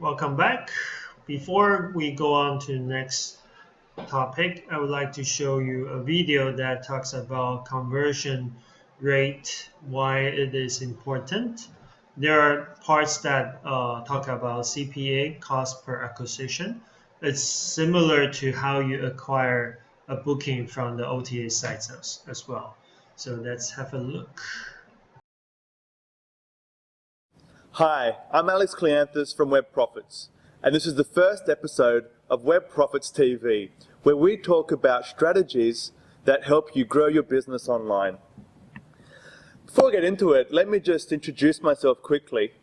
Welcome back. Before we go on to the next topic, I would like to show you a video that talks about conversion rate, why it is important. There are parts that talk about CPA, cost per acquisition. It's similar to how you acquire a booking from the OTA sites as well. So let's have a look. Hi, I'm Alex Cleanthus from Web Profits, and this is the first episode of Web Profits TV, where we talk about strategies that help you grow your business online. Before I get into it, let me just introduce myself quickly.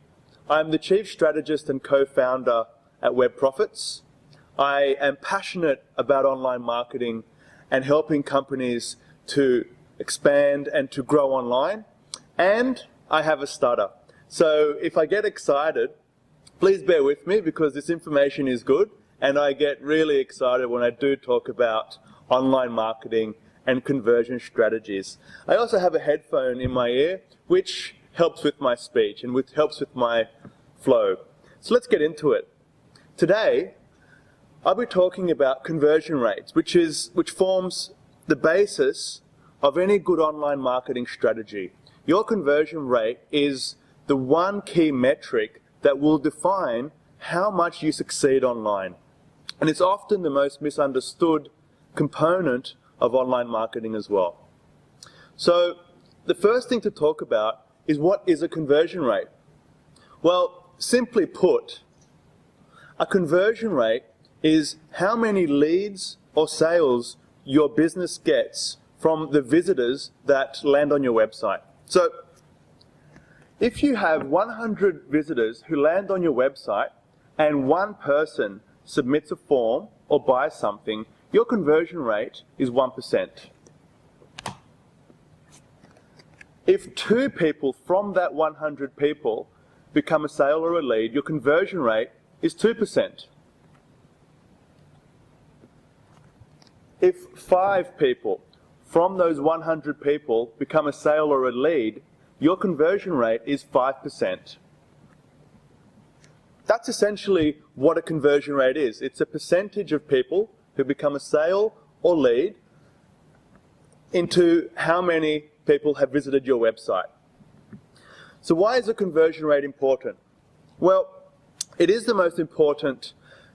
I'm the Chief Strategist and Co-Founder at Web Profits. I am passionate about online marketing and helping companies to expand and to grow online, and I have a stutter. So if I get excited, please bear with me because this information is good and I get really excited when I do talk about online marketing and conversion strategies. I also have a headphone in my ear which helps with my speech and helps with my flow. So let's get into it. Today, I'll be talking about conversion rates, which forms the basis of any good online marketing strategy. Your conversion rate is the one key metric that will define how much you succeed online. And it's often the most misunderstood component of online marketing as well. So the first thing to talk about is what is a conversion rate? Well, simply put, a conversion rate is how many leads or sales your business gets from the visitors that land on your website. So if you have 100 visitors who land on your website and one person submits a form or buys something, your conversion rate is 1%. If 2 people from that 100 people become a sale or a lead, your conversion rate is 2%. If 5 people from those 100 people become a sale or a lead, your conversion rate is 5%. That's essentially what a conversion rate is. It's a percentage of people who become a sale or lead into how many people have visited your website. So why is a conversion rate important? Well, it is the most important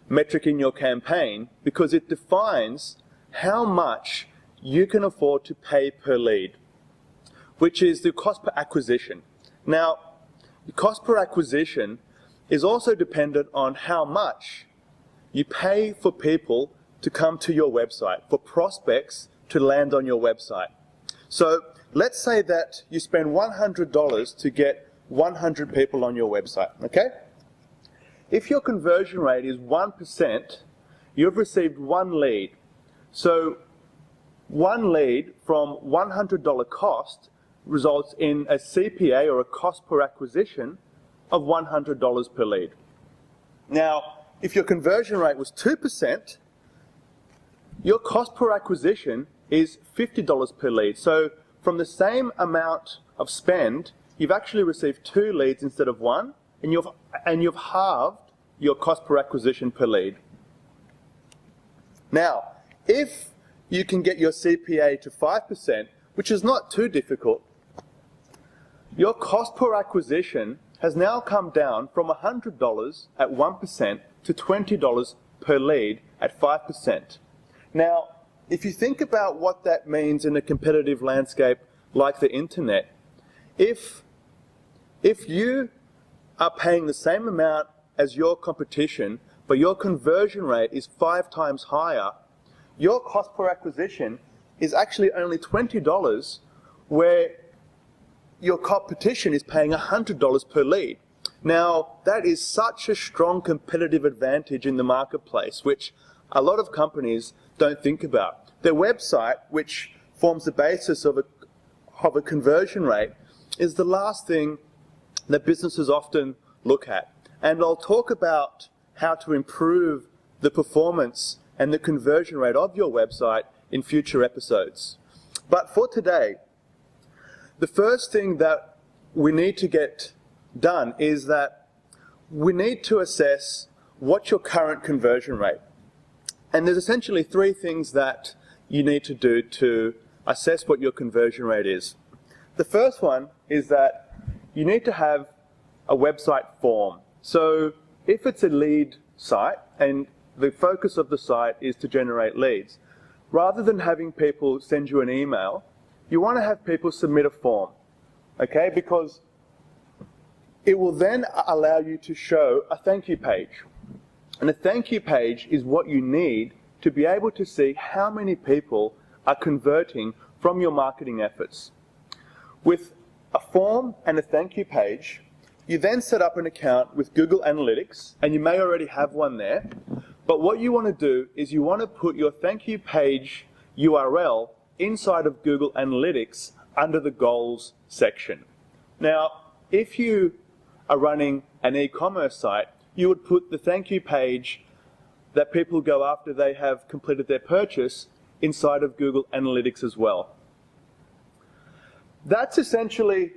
metric in your campaign because it defines how much you can afford to pay per lead, which is the cost per acquisition. Now, the cost per acquisition is also dependent on how much you pay for people to come to your website, for prospects to land on your website. So let's say that you spend $100 to get 100 people on your website, okay? If your conversion rate is 1%, you've received 1 lead. So 1 lead from $100 cost results in a CPA, or a cost per acquisition, of $100 per lead. Now, if your conversion rate was 2%, your cost per acquisition is $50 per lead. So from the same amount of spend, you've actually received 2 leads instead of 1, and you've halved your cost per acquisition per lead. Now, if you can get your CPA to 5%, which is not too difficult, your cost per acquisition has now come down from $100 at 1% to $20 per lead at 5%. Now, if you think about what that means in a competitive landscape like the internet, if you are paying the same amount as your competition, but your conversion rate is 5 times higher, your cost per acquisition is actually only $20, where your competition is paying $100 per lead. Now, that is such a strong competitive advantage in the marketplace, which a lot of companies don't think about. Their website, which forms the basis of a conversion rate, is the last thing that businesses often look at. And I'll talk about how to improve the performance and the conversion rate of your website in future episodes. But for today, the first thing that we need to get done is that we need to assess what's your current conversion rate. And there's essentially three things that you need to do to assess what your conversion rate is. The first one is that you need to have a website form. So if it's a lead site and the focus of the site is to generate leads, rather than having people send you an email, you want to have people submit a form, okay? Because it will then allow you to show a thank you page. And a thank you page is what you need to be able to see how many people are converting from your marketing efforts. With a form and a thank you page, you then set up an account with Google Analytics, and you may already have one there. But what you want to do is you want to put your thank you page URL inside of Google Analytics under the goals section. Now, if you are running an e-commerce site, you would put the thank you page that people go after they have completed their purchase inside of Google Analytics as well. That's essentially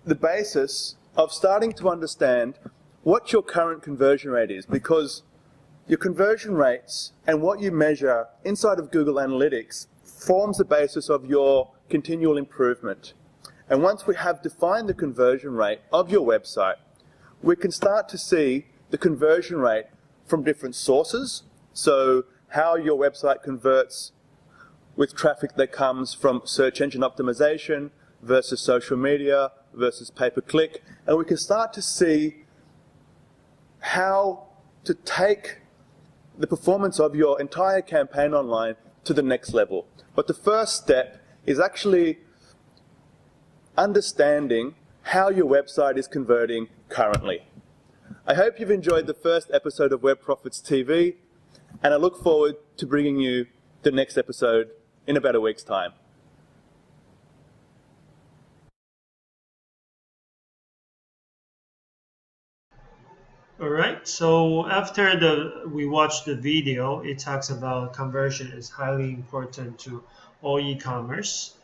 the basis of starting to understand what your current conversion rate is, because your conversion rates and what you measure inside of Google Analytics forms the basis of your continual improvement. And once we have defined the conversion rate of your website, we can start to see the conversion rate from different sources. So how your website converts with traffic that comes from search engine optimization versus social media versus pay-per-click. And we can start to see how to take the performance of your entire campaign online to the next level. But the first step is actually understanding how your website is converting currently. I hope you've enjoyed the first episode of Web Profits TV, and I look forward to bringing you the next episode in about a week's time. All right, so after we watched the video, it talks about conversion is highly important to all e-commerce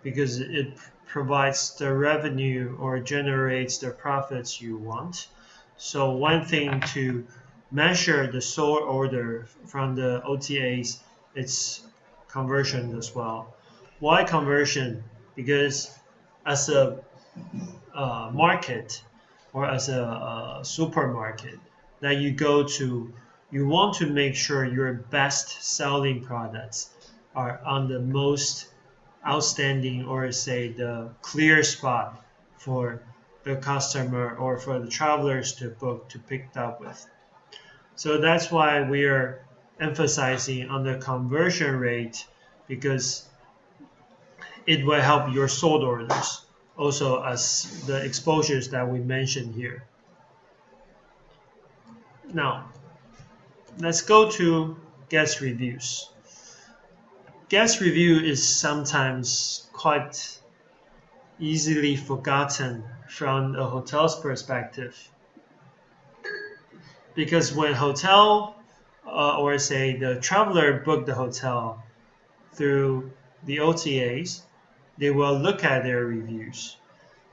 because it provides the revenue or generates the profits you want. So one thing to measure the sold order from the OTAs, it's conversion as well. Why conversion? Because as a market or as a supermarket that you go to, you want to make sure your best selling products are on the most outstanding, or say the clear spot for the customer or for the travelers to book to pick up with. So that's why we are emphasizing on the conversion rate, because it will help your sold orders, also as the exposures that we mentioned here. Now, let's go to guest reviews. Guest review is sometimes quite easily forgotten from a hotel's perspective, because when hotel or say the traveler book the hotel through the OTAs, they will look at their reviews.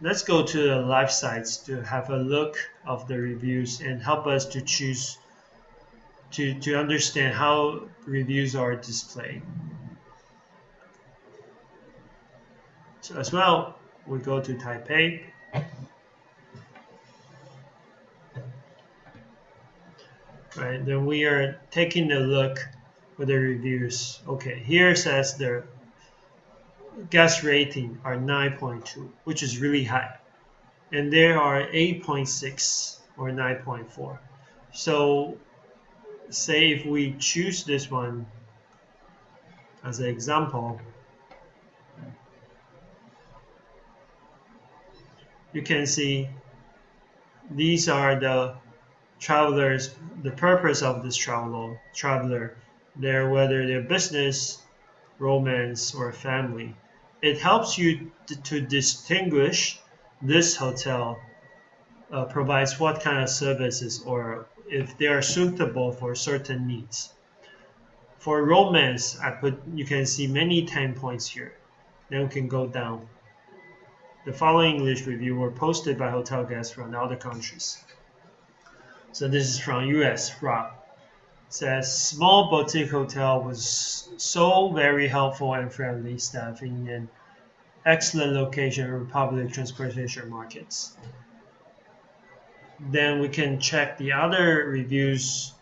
Let's go to the live sites to have a look of the reviews and help us to choose to understand how reviews are displayed. So as well, we go to Taipei. Right, then we are taking a look for the reviews. Okay, here says the guest rating are 9.2, which is really high. And there are 8.6 or 9.4. So say if we choose this one as an example, you can see these are the travelers, the purpose of this traveler, whether they're business, romance, or family. It helps you to distinguish this hotel provides what kind of services, or if they are suitable for certain needs. For romance, you can see many 10 points here. Then we can go down. The following English review were posted by hotel guests from other countries. So this is from US Rob. Says small boutique hotel was so very helpful and friendly staffing and excellent location for public transportation markets. Then we can check the other reviews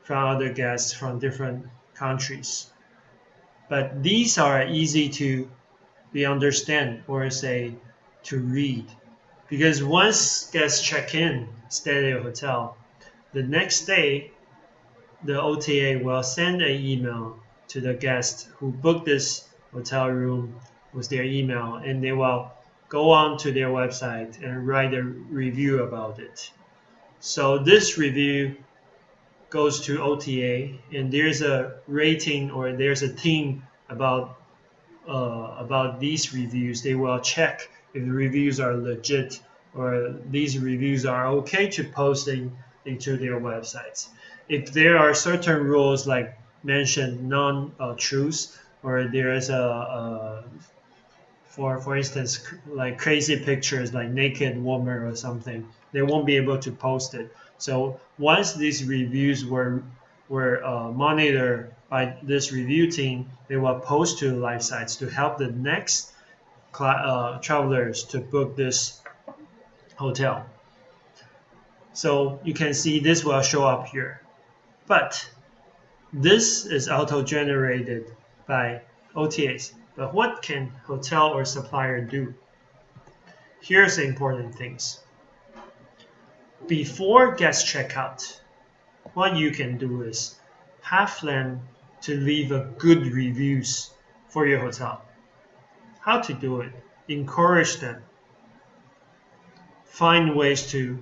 from other guests from different countries. But these are easy to be understand or say to read. Because once guests check in, stay at your hotel, the next day the OTA will send an email to the guest who booked this hotel room with their email, and they will go on to their website and write a review about it. So this review goes to OTA, and there's a rating or there's a team about these reviews. They will check if the reviews are legit or these reviews are okay to post into their websites. If there are certain rules like mentioned non-truths or there is a for instance like crazy pictures like naked woman or something, they won't be able to post it. So once these reviews were monitored by this review team, they will post to live sites to help the next travelers to book this hotel. So you can see this will show up here. But this is auto-generated by OTAs. But what can hotel or supplier do? Here's the important things. Before guest checkout, what you can do is have them to leave a good reviews for your hotel. How to do it? Encourage them. Find ways to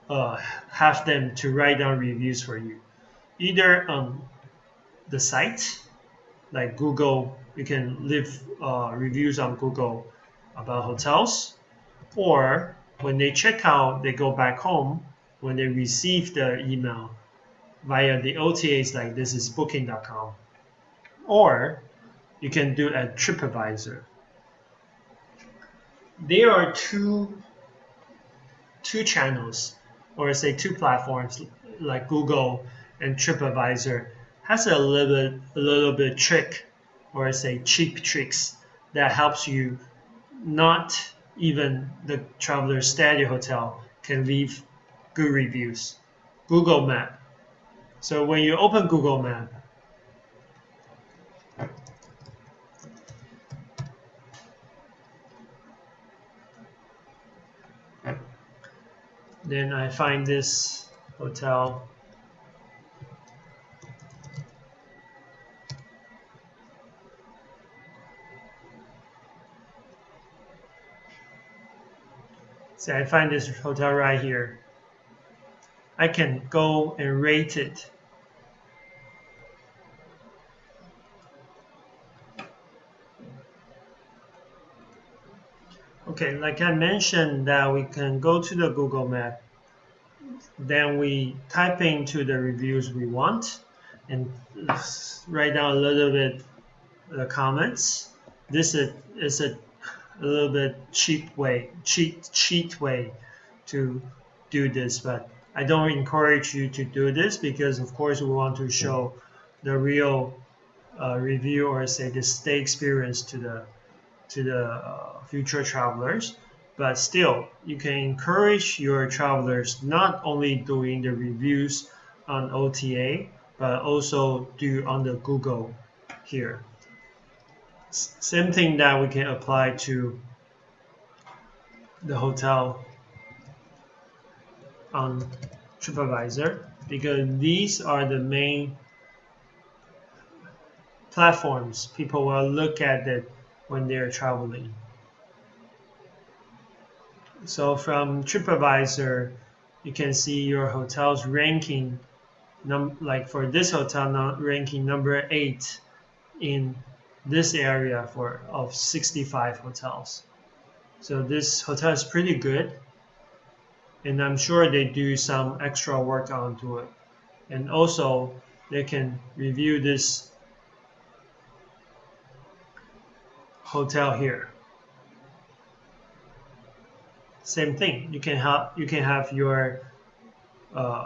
have them to write down reviews for you. Either on the site, like Google, you can leave reviews on Google about hotels, or when they check out, they go back home, when they receive the email via the OTAs like this is booking.com, or you can do a TripAdvisor. There are two channels, or say two platforms like Google and TripAdvisor has a little bit trick, or say cheap tricks that helps you not even the travelers stay at your hotel can leave good reviews. Google Map. So when you open Google Map, then I find this hotel. So I find this hotel right here. I can go and rate it. Okay, like I mentioned that we can go to the Google Map, then we type into the reviews we want and write down a little bit the comments. This is a little bit cheat way to do this, but I don't encourage you to do this because of course we want to show the real review or say the stay experience to the future travelers. But still, you can encourage your travelers not only doing the reviews on OTA, but also do on the Google here. Same thing that we can apply to the hotel on TripAdvisor, because these are the main platforms people will look at it when they're traveling. So from TripAdvisor, you can see your hotel's ranking, like for this hotel, ranking number 8 in this area of 65 hotels. So this hotel is pretty good, and I'm sure they do some extra work onto it. And also, they can review this hotel here. Same thing. You can have your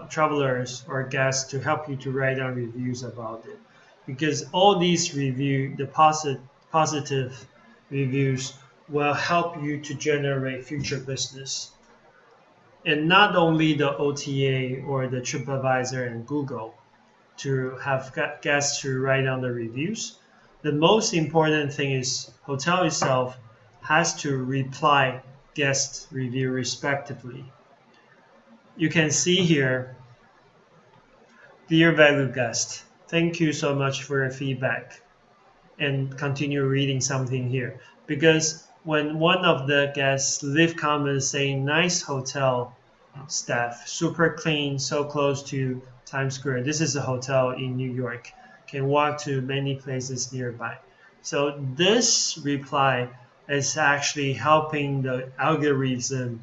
travelers or guests to help you to write down reviews about it, because all these the positive reviews will help you to generate future business. And not only the OTA or the TripAdvisor and Google to have guests to write down the reviews. The most important thing is hotel itself has to reply guest review respectively. You can see here, dear valued guest, thank you so much for your feedback, and continue reading something here, because when one of the guests leave comments saying nice hotel staff, super clean, so close to Times Square. This is a hotel in New York. Can walk to many places nearby. So this reply is actually helping the algorithm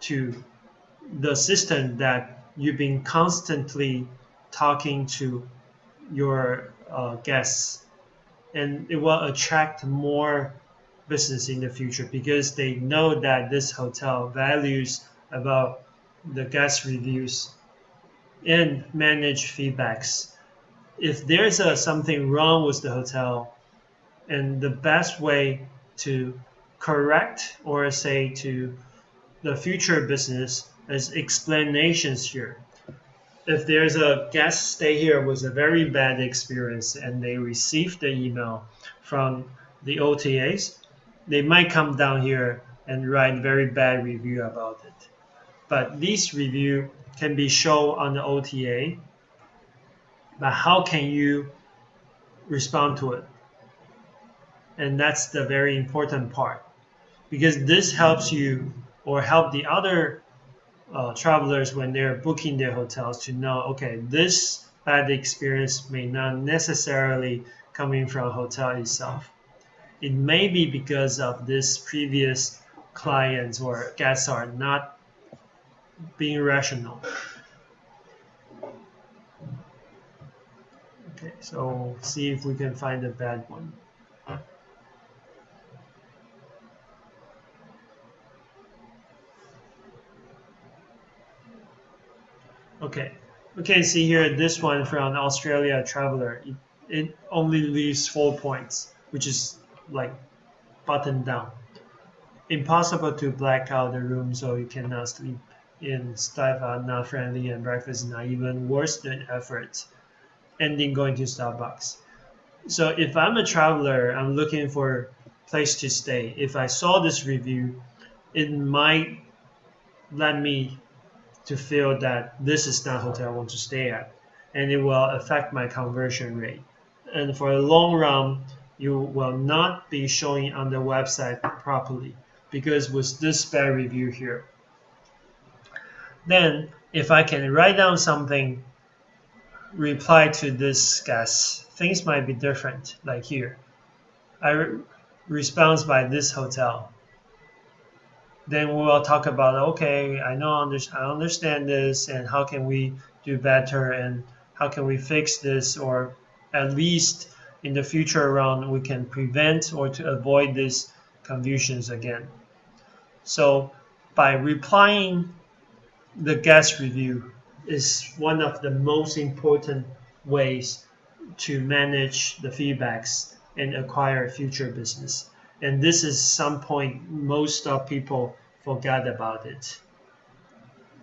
to the system that you've been constantly talking to your guests, and it will attract more business in the future because they know that this hotel values about the guest reviews and manage feedbacks. If there's something wrong with the hotel, and the best way to correct or say to the future business is explanations here. If there's a guest stay here with a very bad experience and they receive the email from the OTAs, they might come down here and write very bad review about it. But this review can be shown on the OTA, but how can you respond to it? And that's the very important part, because this helps you or help the other travelers when they're booking their hotels to know, okay, this bad experience may not necessarily coming from hotel itself. It may be because of this previous clients or guests are not being rational. Okay, so see if we can find a bad one. Okay, we can see here this one from Australia Traveler. It only leaves 4 points, which is like buttoned down. Impossible to black out the room so you cannot sleep in. Staff are not friendly and breakfast is not even worse than effort. Ending going to Starbucks. So if I'm a traveler, I'm looking for a place to stay. If I saw this review, it might let me to feel that this is not a hotel I want to stay at, and it will affect my conversion rate. And for the long run, you will not be showing on the website properly because with this bad review here. Then if I can write down something, reply to this guest, things might be different. Like here, response by this hotel. Then we will talk about, okay, I understand this, and how can we do better, and how can we fix this, or at least in the future round we can prevent or to avoid these confusions again. So by replying the guest review is one of the most important ways to manage the feedbacks and acquire future business. And this is some point most of people forget about it.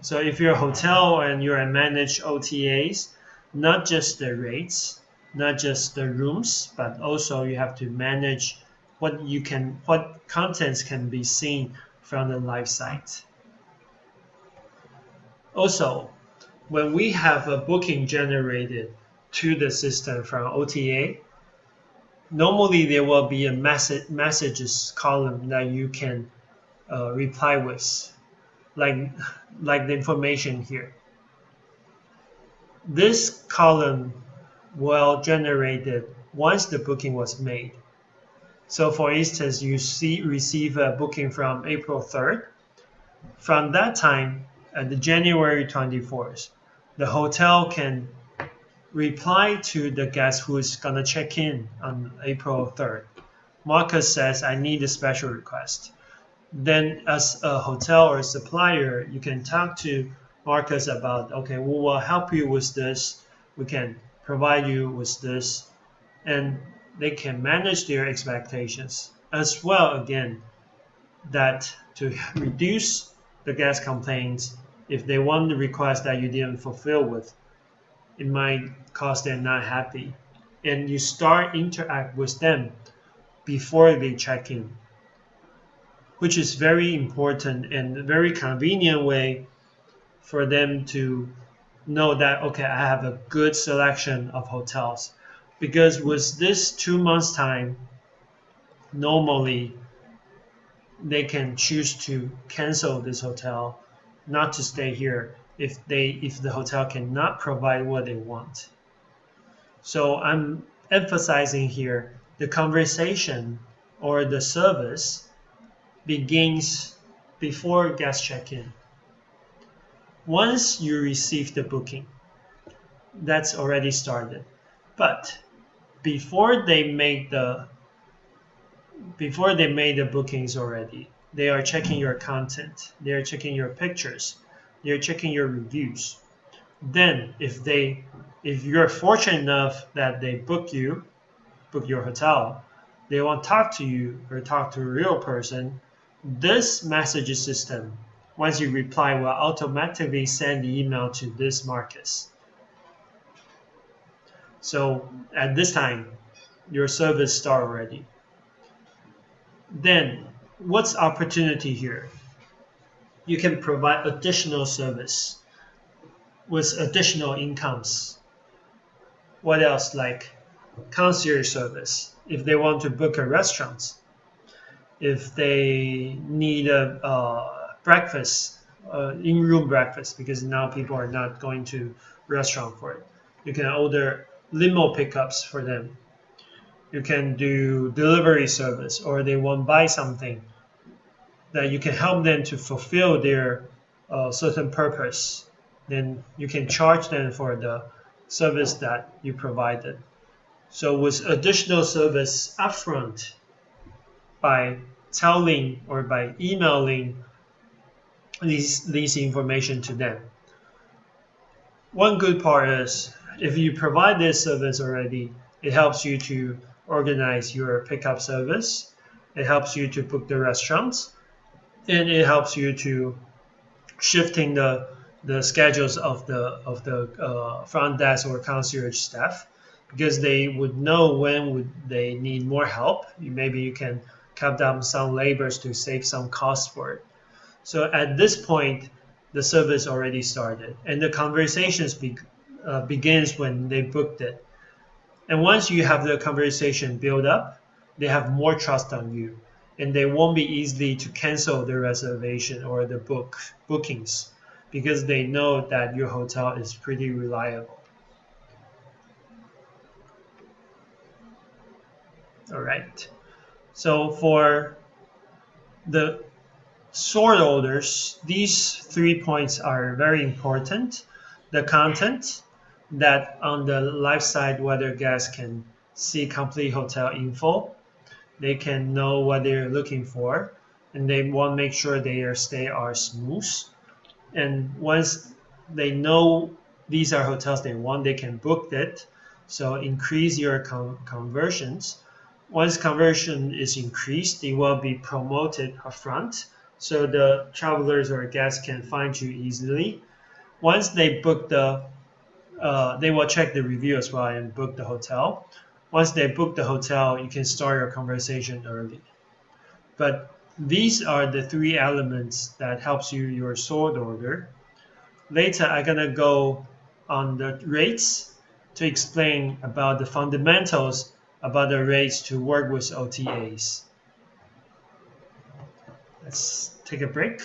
So if you're a hotel and you're a managed OTAs, not just the rates, not just the rooms, but also you have to manage what contents can be seen from the live site. Also, when we have a booking generated to the system from OTA, normally there will be a messages column that you can reply with, like the information here. This column will generated once the booking was made. So for instance, you receive a booking from April 3rd. From that time, at the January 24th, the hotel can reply to the guest who is going to check in on April 3rd. Marcus says, I need a special request. Then as a hotel or a supplier, you can talk to markers about, okay, we will help you with this, we can provide you with this, and they can manage their expectations as well. Again, that to reduce the guest complaints, if they want the request that you didn't fulfill with, it might cause them not happy. And you start interact with them before they check in, which is very important and a very convenient way for them to know that, okay, I have a good selection of hotels. Because with this 2 months time, normally they can choose to cancel this hotel, not to stay here if the hotel cannot provide what they want. So I'm emphasizing here the conversation or the service begins before guest check-in. Once you receive the booking, that's already started. But before they make the bookings already, they are checking your content, they are checking your pictures, they're checking your reviews. Then if you're fortunate enough that they book your hotel, they want to talk to you or talk to a real person, this message system, once you reply, will automatically send the email to this Marcus. So at this time, your service start already. Then what's opportunity here? You can provide additional service with additional incomes. What else? Like concierge service. If they want to book a restaurant, if they need a breakfast, in-room breakfast, because now people are not going to restaurant for it. You can order limo pickups for them. You can do delivery service, or they want to buy something that you can help them to fulfill their certain purpose. Then you can charge them for the service that you provided. So with additional service upfront, by telling or by emailing these information to them. One good part is if you provide this service already, it helps you to organize your pickup service. It helps you to book the restaurants, and it helps you to shifting the schedules of the front desk or concierge staff, because they would know when would they need more help. Maybe you can cut down some labors to save some costs for it. So at this point, the service already started, and the conversations begins when they booked it. And once you have the conversation build up, they have more trust on you, and they won't be easily to cancel the reservation or the bookings, because they know that your hotel is pretty reliable. All right. So for the sort orders, these 3 points are very important. The content, that on the left side, whether guests can see complete hotel info, they can know what they're looking for, and they want to make sure their stay are smooth. And once they know these are hotels they want, they can book it. So increase your conversions. Once conversion is increased, it will be promoted upfront, so the travelers or guests can find you easily. Once they book they will check the review as well and book the hotel. Once they book the hotel, you can start your conversation early. But these are the 3 elements that helps you your sort order. Later, I'm gonna go on the rates to explain about the fundamentals about the rates to work with OTAs. Let's take a break.